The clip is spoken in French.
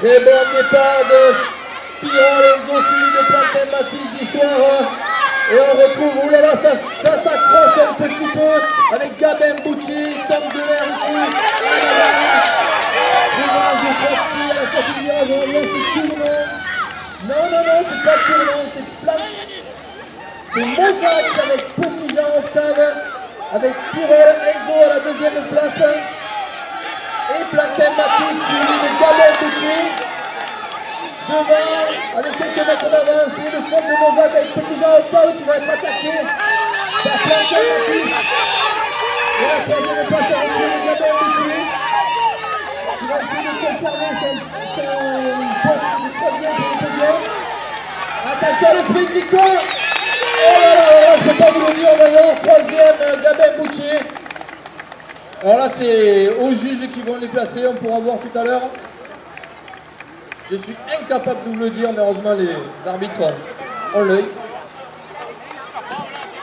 Et bon départ de Pirolenzo suivi de Plantin Mathis du soir. Et on retrouve, oulala, ça s'accroche un petit peu avec Gabin Bucci, Tom Deler ici. À la sortie du virage, on voit c'est tournant. Non, c'est pas tournant, c'est plat. C'est Mosaïque avec Petit Jean Octave, avec Pirol Enzo à la deuxième place. Et Plantin Mathis suivi de Gabin Bucci. Devant, avec quelques mètres d'avance, et le fond de Mosaïque avec Petit Jean Octave qui va être attaqué par Plantin Mathis. Et la troisième place est revenue de Gabin Bucci, qui va essayer de conserver son poste du troisième pour le podium. Attention à le sprint victoire. Oh là, je ne peux pas vous le dire, on va voir, troisième Gabin Bucci. Alors là, c'est aux juges qui vont les placer, on pourra voir tout à l'heure. Je suis incapable de vous le dire, mais heureusement les arbitres ont l'œil.